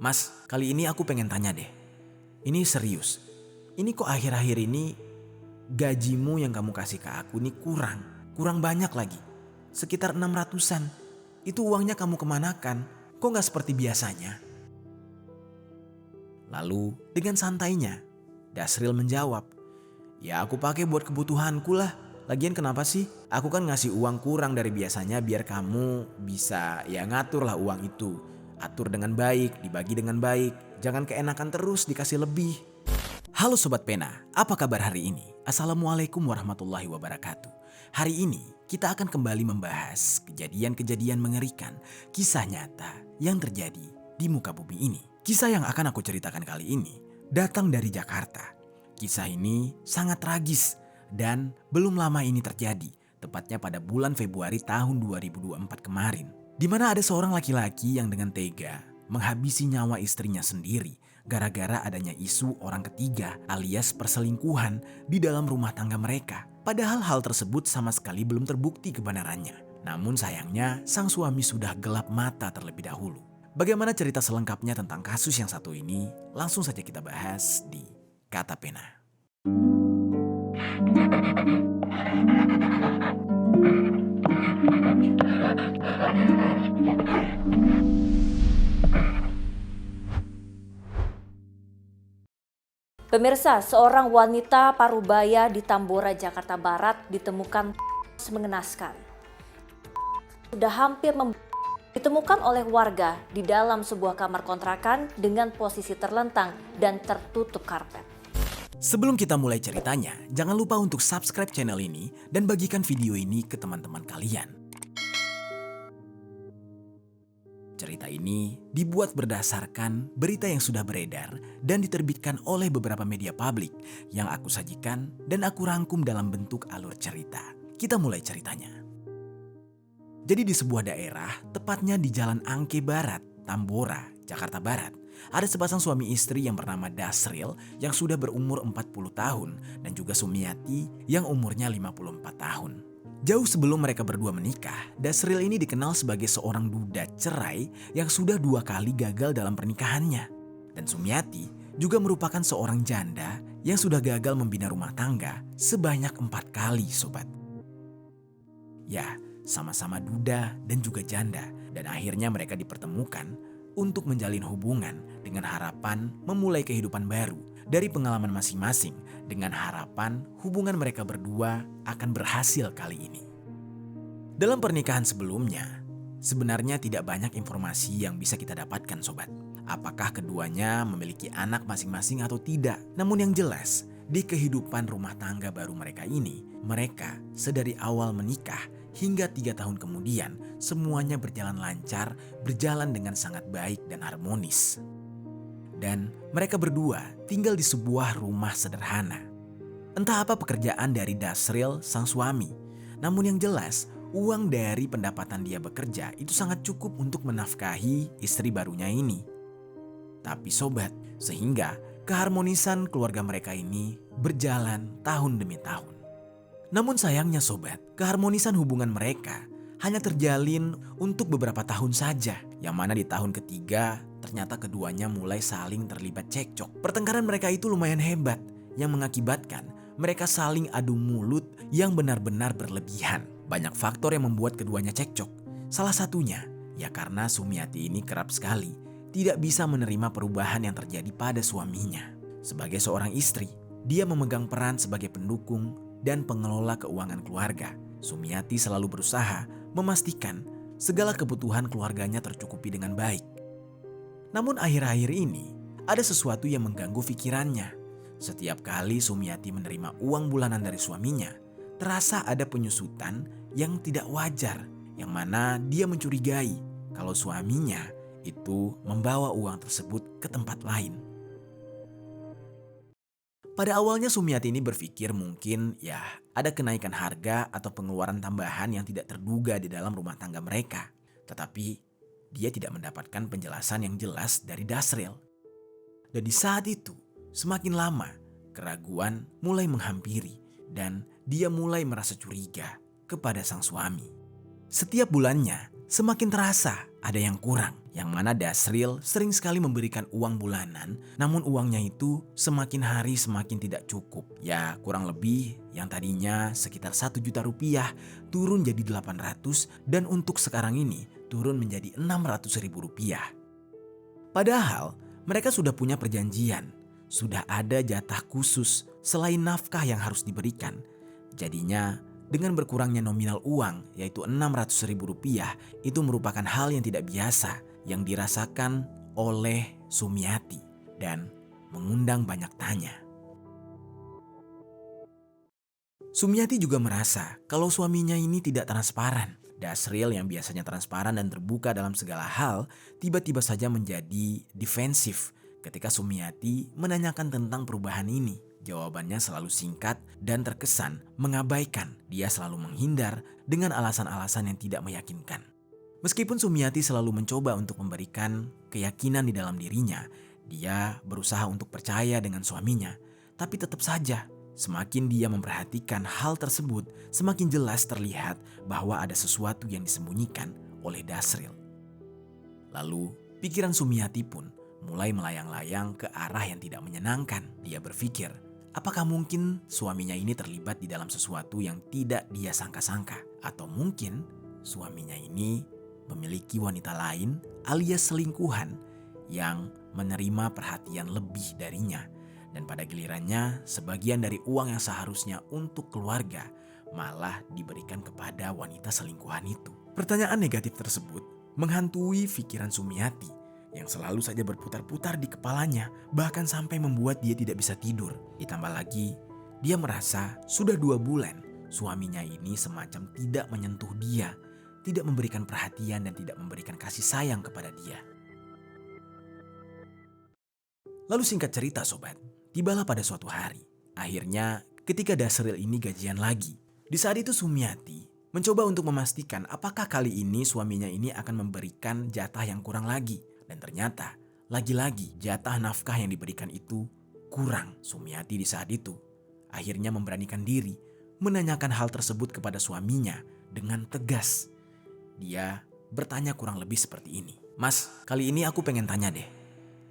Mas, kali ini aku pengen tanya deh. Ini serius. Ini kok akhir-akhir ini gajimu yang kamu kasih ke aku ini kurang. Kurang banyak lagi. Sekitar 600-an. Itu uangnya kamu kemanakan? Kok gak seperti biasanya? Lalu dengan santainya, Dasril menjawab, ya aku pakai buat kebutuhanku lah. Lagian kenapa sih? Aku kan ngasih uang kurang dari biasanya biar kamu bisa ya ngatur lah uang itu. Atur dengan baik, dibagi dengan baik. Jangan keenakan terus dikasih lebih. Halo Sobat Pena, apa kabar hari ini? Assalamualaikum warahmatullahi wabarakatuh. Hari ini kita akan kembali membahas kejadian-kejadian mengerikan, kisah nyata yang terjadi di muka bumi ini. Kisah yang akan aku ceritakan kali ini datang dari Jakarta. Kisah ini sangat tragis dan belum lama ini terjadi, tepatnya pada bulan Februari tahun 2024 kemarin. Di mana ada seorang laki-laki yang dengan tega menghabisi nyawa istrinya sendiri gara-gara adanya isu orang ketiga alias perselingkuhan di dalam rumah tangga mereka. Padahal hal tersebut sama sekali belum terbukti kebenarannya. Namun sayangnya sang suami sudah gelap mata terlebih dahulu. Bagaimana cerita selengkapnya tentang kasus yang satu ini? Langsung saja kita bahas di Kata Pena. Pemirsa, seorang wanita parubaya di Tambora, Jakarta Barat ditemukan mengenaskan. Sudah hampir ditemukan oleh warga di dalam sebuah kamar kontrakan dengan posisi terlentang dan tertutup karpet. Sebelum kita mulai ceritanya, jangan lupa untuk subscribe channel ini dan bagikan video ini ke teman-teman kalian. Cerita ini dibuat berdasarkan berita yang sudah beredar dan diterbitkan oleh beberapa media publik yang aku sajikan dan aku rangkum dalam bentuk alur cerita. Kita mulai ceritanya. Jadi di sebuah daerah, tepatnya di Jalan Angke Barat, Tambora, Jakarta Barat, ada sepasang suami istri yang bernama Dasril yang sudah berumur 40 tahun dan juga Sumiati yang umurnya 54 tahun. Jauh sebelum mereka berdua menikah, Dasril ini dikenal sebagai seorang duda cerai yang sudah 2 kali gagal dalam pernikahannya. Dan Sumiati juga merupakan seorang janda yang sudah gagal membina rumah tangga sebanyak 4 kali, sobat. Ya, sama-sama duda dan juga janda, dan akhirnya mereka dipertemukan untuk menjalin hubungan dengan harapan memulai kehidupan baru dari pengalaman masing-masing dengan harapan hubungan mereka berdua akan berhasil kali ini. Dalam pernikahan sebelumnya, sebenarnya tidak banyak informasi yang bisa kita dapatkan, sobat. Apakah keduanya memiliki anak masing-masing atau tidak? Namun yang jelas, di kehidupan rumah tangga baru mereka ini, mereka sedari awal menikah hingga 3 tahun kemudian semuanya berjalan lancar, berjalan dengan sangat baik dan harmonis. Dan mereka berdua tinggal di sebuah rumah sederhana. Entah apa pekerjaan dari Dasril sang suami, namun yang jelas uang dari pendapatan dia bekerja itu sangat cukup untuk menafkahi istri barunya ini. Tapi sobat, sehingga keharmonisan keluarga mereka ini berjalan tahun demi tahun. Namun sayangnya sobat, keharmonisan hubungan mereka hanya terjalin untuk beberapa tahun saja. Yang mana di tahun ketiga ternyata keduanya mulai saling terlibat cekcok. Pertengkaran mereka itu lumayan hebat yang mengakibatkan mereka saling adu mulut yang benar-benar berlebihan. Banyak faktor yang membuat keduanya cekcok. Salah satunya ya karena Sumiati ini kerap sekali tidak bisa menerima perubahan yang terjadi pada suaminya. Sebagai seorang istri, dia memegang peran sebagai pendukung dan pengelola keuangan keluarga. Sumiati selalu berusaha memastikan segala kebutuhan keluarganya tercukupi dengan baik. Namun akhir-akhir ini ada sesuatu yang mengganggu pikirannya. Setiap kali Sumiati menerima uang bulanan dari suaminya, terasa ada penyusutan yang tidak wajar, yang mana dia mencurigai kalau suaminya itu membawa uang tersebut ke tempat lain. Pada awalnya Sumiati ini berpikir mungkin ya ada kenaikan harga atau pengeluaran tambahan yang tidak terduga di dalam rumah tangga mereka. Tetapi dia tidak mendapatkan penjelasan yang jelas dari Dasril. Dan di saat itu semakin lama keraguan mulai menghampiri dan dia mulai merasa curiga kepada sang suami. Setiap bulannya semakin terasa ada yang kurang. Yang mana Dasril sering sekali memberikan uang bulanan, namun uangnya itu semakin hari semakin tidak cukup. Ya kurang lebih yang tadinya sekitar 1 juta rupiah turun jadi 800 dan untuk sekarang ini turun menjadi 600 ribu rupiah. Padahal mereka sudah punya perjanjian, sudah ada jatah khusus selain nafkah yang harus diberikan. Jadinya dengan berkurangnya nominal uang yaitu 600 ribu rupiah itu merupakan hal yang tidak biasa yang dirasakan oleh Sumiati dan mengundang banyak tanya. Sumiati juga merasa kalau suaminya ini tidak transparan. Dasril yang biasanya transparan dan terbuka dalam segala hal tiba-tiba saja menjadi defensif ketika Sumiati menanyakan tentang perubahan ini. Jawabannya selalu singkat dan terkesan mengabaikan. Dia selalu menghindar dengan alasan-alasan yang tidak meyakinkan. Meskipun Sumiati selalu mencoba untuk memberikan keyakinan di dalam dirinya, dia berusaha untuk percaya dengan suaminya. Tapi tetap saja, semakin dia memperhatikan hal tersebut, semakin jelas terlihat bahwa ada sesuatu yang disembunyikan oleh Dasril. Lalu, pikiran Sumiati pun mulai melayang-layang ke arah yang tidak menyenangkan. Dia berpikir, apakah mungkin suaminya ini terlibat di dalam sesuatu yang tidak dia sangka-sangka? Atau mungkin suaminya ini memiliki wanita lain alias selingkuhan yang menerima perhatian lebih darinya. Dan pada gilirannya sebagian dari uang yang seharusnya untuk keluarga malah diberikan kepada wanita selingkuhan itu. Pertanyaan negatif tersebut menghantui pikiran Sumiati yang selalu saja berputar-putar di kepalanya, bahkan sampai membuat dia tidak bisa tidur. Ditambah lagi, dia merasa sudah 2 bulan suaminya ini semacam tidak menyentuh dia, tidak memberikan perhatian dan tidak memberikan kasih sayang kepada dia. Lalu singkat cerita sobat, tibalah pada suatu hari. Akhirnya ketika Dasril ini gajian lagi. Di saat itu Sumiati mencoba untuk memastikan apakah kali ini suaminya ini akan memberikan jatah yang kurang lagi. Dan ternyata lagi-lagi jatah nafkah yang diberikan itu kurang. Sumiati di saat itu akhirnya memberanikan diri menanyakan hal tersebut kepada suaminya dengan tegas. Dia bertanya kurang lebih seperti ini. Mas, kali ini aku pengen tanya deh.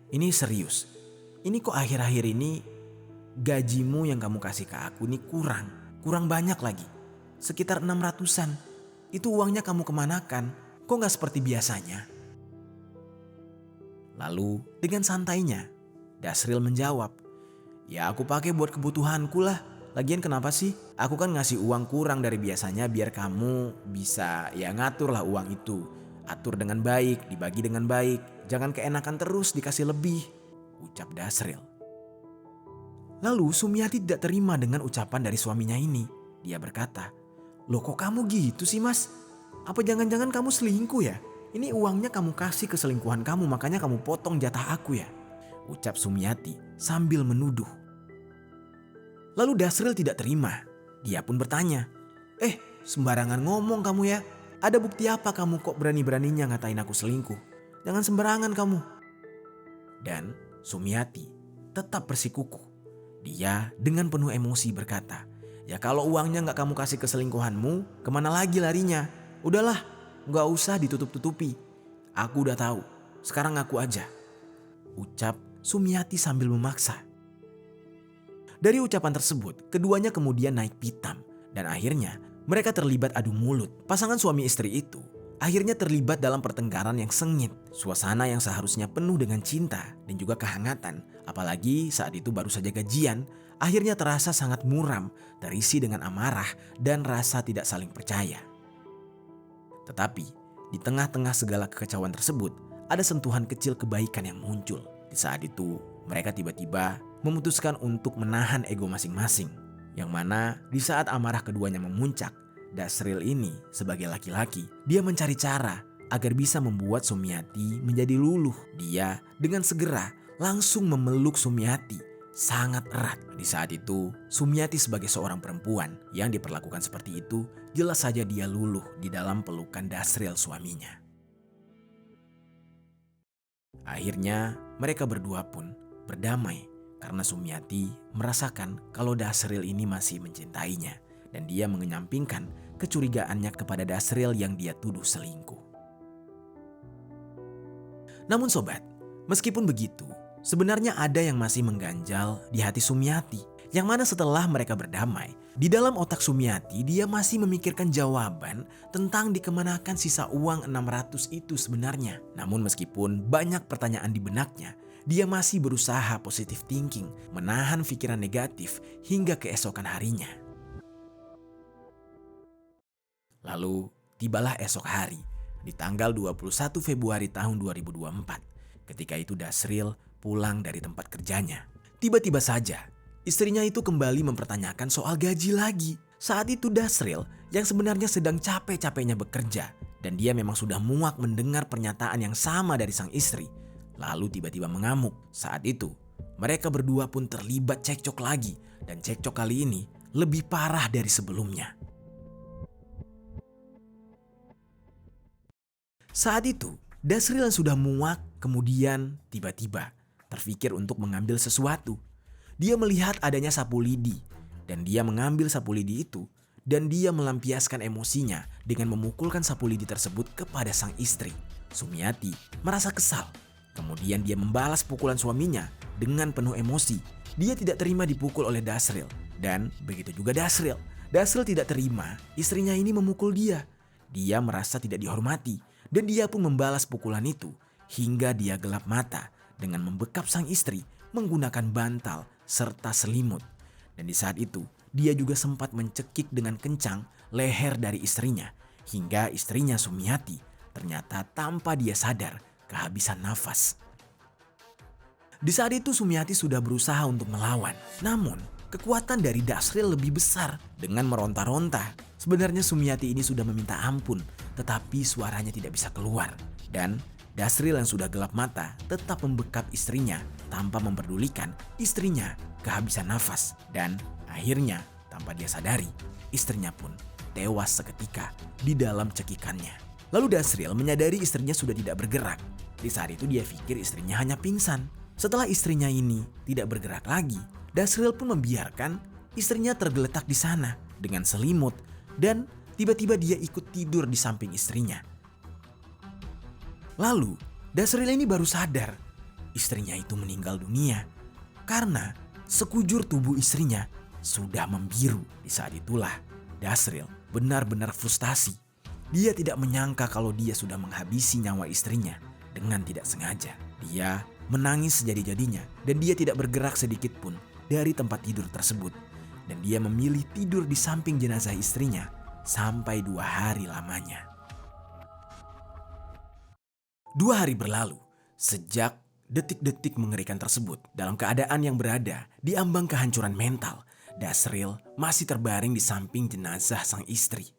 Ini serius. Ini kok akhir-akhir ini gajimu yang kamu kasih ke aku ini kurang banyak lagi. Sekitar 600-an. Itu uangnya kamu kemanakan? Kok gak seperti biasanya? Lalu dengan santainya Dasril menjawab, ya aku pakai buat kebutuhanku lah. Lagian kenapa sih? Aku kan ngasih uang kurang dari biasanya biar kamu bisa ya ngatur lah uang itu. Atur dengan baik, dibagi dengan baik. Jangan keenakan terus dikasih lebih, ucap Dasril. Lalu Sumiati tidak terima dengan ucapan dari suaminya ini. Dia berkata, loh kok kamu gitu sih mas? Apa jangan-jangan kamu selingkuh ya? Ini uangnya kamu kasih ke selingkuhan kamu, makanya kamu potong jatah aku ya, ucap Sumiati sambil menuduh. Lalu Dasril tidak terima. Dia pun bertanya, sembarangan ngomong kamu ya. Ada bukti apa kamu kok berani-beraninya ngatain aku selingkuh? Jangan sembarangan kamu. Dan Sumiati tetap bersikukuh. Dia dengan penuh emosi berkata, ya kalau uangnya gak kamu kasih ke selingkuhanmu, kemana lagi larinya? Udahlah, gak usah ditutup-tutupi. Aku udah tahu, sekarang ngaku aja, ucap Sumiati sambil memaksa. Dari ucapan tersebut, keduanya kemudian naik pitam dan akhirnya mereka terlibat adu mulut. Pasangan suami istri itu akhirnya terlibat dalam pertengkaran yang sengit. Suasana yang seharusnya penuh dengan cinta dan juga kehangatan, apalagi saat itu baru saja gajian, akhirnya terasa sangat muram, terisi dengan amarah dan rasa tidak saling percaya. Tetapi di tengah-tengah segala kekacauan tersebut, ada sentuhan kecil kebaikan yang muncul. Di saat itu mereka tiba-tiba memutuskan untuk menahan ego masing-masing. Yang mana di saat amarah keduanya memuncak, Dasril ini sebagai laki-laki, dia mencari cara agar bisa membuat Sumiati menjadi luluh. Dia dengan segera langsung memeluk Sumiati sangat erat. Di saat itu Sumiati sebagai seorang perempuan yang diperlakukan seperti itu, jelas saja dia luluh di dalam pelukan Dasril suaminya. Akhirnya mereka berdua pun berdamai. Karena Sumiati merasakan kalau Dasril ini masih mencintainya dan dia mengenyampingkan kecurigaannya kepada Dasril yang dia tuduh selingkuh. Namun sobat, meskipun begitu, sebenarnya ada yang masih mengganjal di hati Sumiati. Yang mana setelah mereka berdamai, di dalam otak Sumiati dia masih memikirkan jawaban tentang dikemanakan sisa uang 600 itu sebenarnya. Namun meskipun banyak pertanyaan di benaknya, dia masih berusaha positive thinking, menahan pikiran negatif hingga keesokan harinya. Lalu tibalah esok hari, di tanggal 21 Februari tahun 2024. Ketika itu Dasril pulang dari tempat kerjanya. Tiba-tiba saja, istrinya itu kembali mempertanyakan soal gaji lagi. Saat itu Dasril yang sebenarnya sedang capek-capeknya bekerja. Dan dia memang sudah muak mendengar pernyataan yang sama dari sang istri. Lalu tiba-tiba mengamuk. Saat itu, mereka berdua pun terlibat cekcok lagi. Dan cekcok kali ini lebih parah dari sebelumnya. Saat itu, Dasril yang sudah muak kemudian tiba-tiba terfikir untuk mengambil sesuatu. Dia melihat adanya sapu lidi dan dia mengambil sapu lidi itu dan dia melampiaskan emosinya dengan memukulkan sapu lidi tersebut kepada sang istri. Sumiati merasa kesal. Kemudian dia membalas pukulan suaminya dengan penuh emosi. Dia tidak terima dipukul oleh Dasril dan begitu juga Dasril. Dasril tidak terima istrinya ini memukul dia. Dia merasa tidak dihormati dan dia pun membalas pukulan itu hingga dia gelap mata dengan membekap sang istri menggunakan bantal serta selimut. Dan di saat itu, dia juga sempat mencekik dengan kencang leher dari istrinya. Hingga istrinya Sumiati ternyata tanpa dia sadar kehabisan nafas. Di saat itu Sumiati sudah berusaha untuk melawan. Namun, kekuatan dari Dasril lebih besar. Dengan meronta-ronta, sebenarnya Sumiati ini sudah meminta ampun, tetapi suaranya tidak bisa keluar. Dan Dasril yang sudah gelap mata tetap membekap istrinya tanpa memperdulikan istrinya kehabisan nafas. Dan akhirnya tanpa dia sadari, istrinya pun tewas seketika di dalam cekikannya. Lalu Dasril menyadari istrinya sudah tidak bergerak. Di saat itu dia pikir istrinya hanya pingsan. Setelah istrinya ini tidak bergerak lagi, Dasril pun membiarkan istrinya tergeletak di sana dengan selimut dan tiba-tiba dia ikut tidur di samping istrinya. Lalu Dasril ini baru sadar istrinya itu meninggal dunia karena sekujur tubuh istrinya sudah membiru. Di saat itulah Dasril benar-benar frustasi. Dia tidak menyangka kalau dia sudah menghabisi nyawa istrinya dengan tidak sengaja. Dia menangis sejadi-jadinya dan dia tidak bergerak sedikit pun dari tempat tidur tersebut. Dan dia memilih tidur di samping jenazah istrinya sampai 2 hari lamanya. 2 hari berlalu sejak detik-detik mengerikan tersebut. Dalam keadaan yang berada di ambang kehancuran mental, Dasril masih terbaring di samping jenazah sang istri.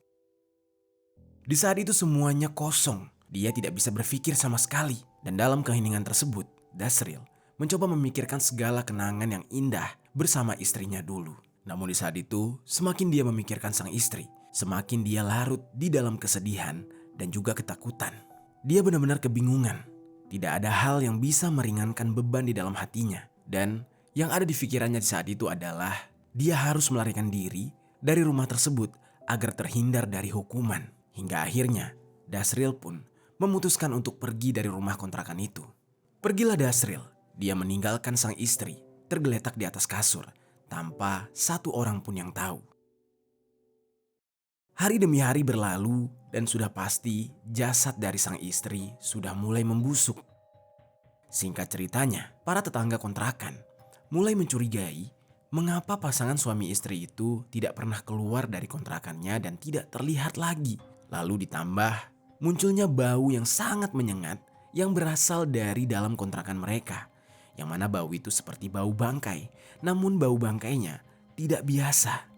Di saat itu semuanya kosong. Dia tidak bisa berpikir sama sekali. Dan dalam keheningan tersebut, Dasril mencoba memikirkan segala kenangan yang indah bersama istrinya dulu. Namun di saat itu, semakin dia memikirkan sang istri, semakin dia larut di dalam kesedihan dan juga ketakutan. Dia benar-benar kebingungan. Tidak ada hal yang bisa meringankan beban di dalam hatinya. Dan yang ada di pikirannya di saat itu adalah dia harus melarikan diri dari rumah tersebut agar terhindar dari hukuman. Hingga akhirnya Dasril pun memutuskan untuk pergi dari rumah kontrakan itu. Pergilah Dasril. Dia meninggalkan sang istri tergeletak di atas kasur tanpa satu orang pun yang tahu. Hari demi hari berlalu dan sudah pasti jasad dari sang istri sudah mulai membusuk. Singkat ceritanya, para tetangga kontrakan mulai mencurigai mengapa pasangan suami istri itu tidak pernah keluar dari kontrakannya dan tidak terlihat lagi. Lalu ditambah munculnya bau yang sangat menyengat yang berasal dari dalam kontrakan mereka. Yang mana bau itu seperti bau bangkai, namun bau bangkainya tidak biasa.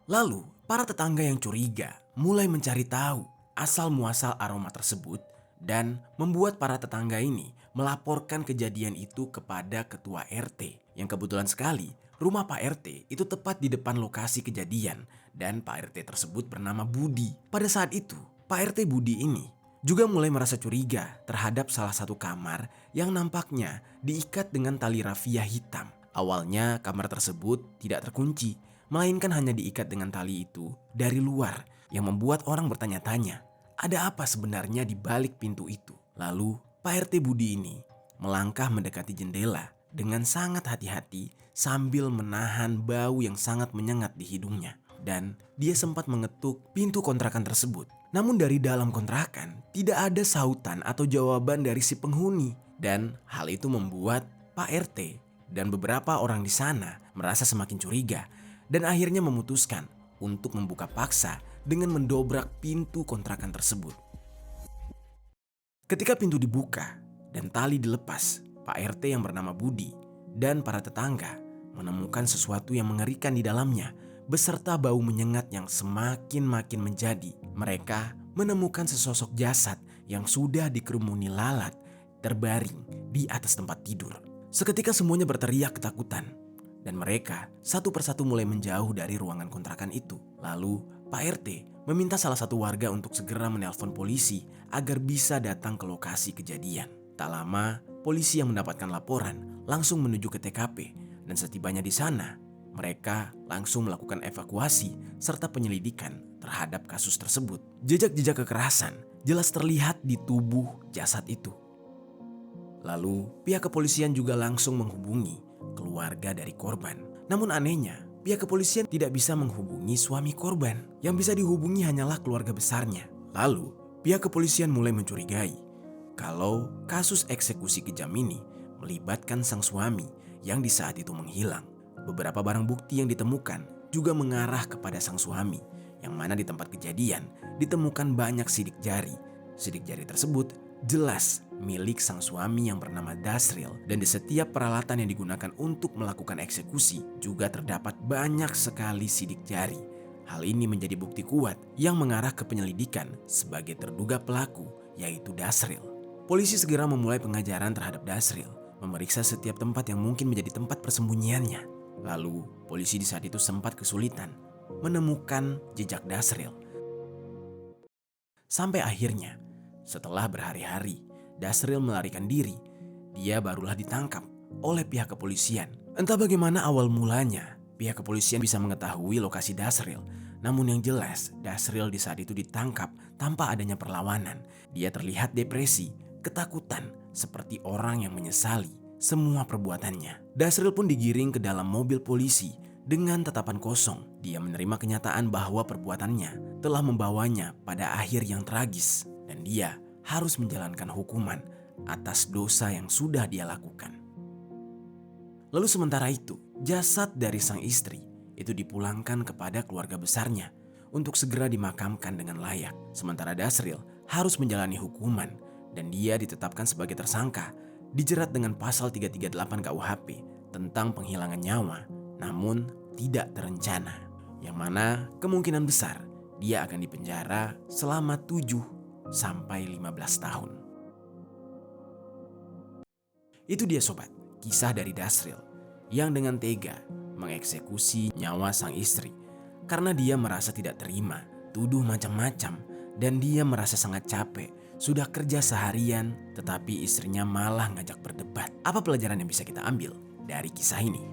Lalu para tetangga yang curiga mulai mencari tahu asal muasal aroma tersebut dan membuat para tetangga ini melaporkan kejadian itu kepada ketua RT. Yang kebetulan sekali rumah Pak RT itu tepat di depan lokasi kejadian dan Pak RT tersebut bernama Budi. Pada saat itu Pak RT Budi ini juga mulai merasa curiga terhadap salah satu kamar yang nampaknya diikat dengan tali rafia hitam. Awalnya kamar tersebut tidak terkunci, melainkan hanya diikat dengan tali itu dari luar yang membuat orang bertanya-tanya, ada apa sebenarnya di balik pintu itu? Lalu Pak RT Budi ini melangkah mendekati jendela dengan sangat hati-hati sambil menahan bau yang sangat menyengat di hidungnya. Dan dia sempat mengetuk pintu kontrakan tersebut. Namun dari dalam kontrakan tidak ada sautan atau jawaban dari si penghuni. Dan hal itu membuat Pak RT dan beberapa orang di sana merasa semakin curiga dan akhirnya memutuskan untuk membuka paksa dengan mendobrak pintu kontrakan tersebut. Ketika pintu dibuka dan tali dilepas, Pak RT yang bernama Budi dan para tetangga menemukan sesuatu yang mengerikan di dalamnya beserta bau menyengat yang semakin menjadi. Mereka menemukan sesosok jasad yang sudah dikerumuni lalat terbaring di atas tempat tidur. Seketika semuanya berteriak ketakutan dan mereka satu persatu mulai menjauh dari ruangan kontrakan itu. Lalu Pak RT meminta salah satu warga untuk segera menelpon polisi agar bisa datang ke lokasi kejadian. Tak lama, polisi yang mendapatkan laporan langsung menuju ke TKP dan setibanya di sana, mereka langsung melakukan evakuasi serta penyelidikan terhadap kasus tersebut. Jejak-jejak kekerasan jelas terlihat di tubuh jasad itu. Lalu pihak kepolisian juga langsung menghubungi keluarga dari korban. Namun anehnya, pihak kepolisian tidak bisa menghubungi suami korban. Yang bisa dihubungi hanyalah keluarga besarnya. Lalu pihak kepolisian mulai mencurigai kalau kasus eksekusi kejam ini melibatkan sang suami yang di saat itu menghilang. Beberapa barang bukti yang ditemukan juga mengarah kepada sang suami, yang mana di tempat kejadian ditemukan banyak sidik jari. Sidik jari tersebut jelas milik sang suami yang bernama Dasril, dan di setiap peralatan yang digunakan untuk melakukan eksekusi juga terdapat banyak sekali sidik jari. Hal ini menjadi bukti kuat yang mengarah ke penyelidikan sebagai terduga pelaku, yaitu Dasril. Polisi segera memulai pengajaran terhadap Dasril, memeriksa setiap tempat yang mungkin menjadi tempat persembunyiannya. Lalu polisi di saat itu sempat kesulitan menemukan jejak Dasril. Sampai akhirnya setelah berhari-hari Dasril melarikan diri, dia barulah ditangkap oleh pihak kepolisian. Entah bagaimana awal mulanya pihak kepolisian bisa mengetahui lokasi Dasril. Namun yang jelas, Dasril di saat itu ditangkap tanpa adanya perlawanan. Dia terlihat depresi, ketakutan, seperti orang yang menyesali semua perbuatannya. Dasril pun digiring ke dalam mobil polisi dengan tatapan kosong. Dia menerima kenyataan bahwa perbuatannya telah membawanya pada akhir yang tragis. Dan dia harus menjalankan hukuman atas dosa yang sudah dia lakukan. Lalu sementara itu, jasad dari sang istri itu dipulangkan kepada keluarga besarnya untuk segera dimakamkan dengan layak. Sementara Dasril harus menjalani hukuman dan dia ditetapkan sebagai tersangka, dijerat dengan pasal 338 KUHP tentang penghilangan nyawa namun tidak terencana, yang mana kemungkinan besar dia akan dipenjara selama 7 sampai 15 tahun. Itu dia sobat, kisah dari Dasril yang dengan tega mengeksekusi nyawa sang istri karena dia merasa tidak terima tuduh macam-macam dan dia merasa sangat capek. Sudah kerja seharian tetapi istrinya malah ngajak berdebat. Apa pelajaran yang bisa kita ambil dari kisah ini?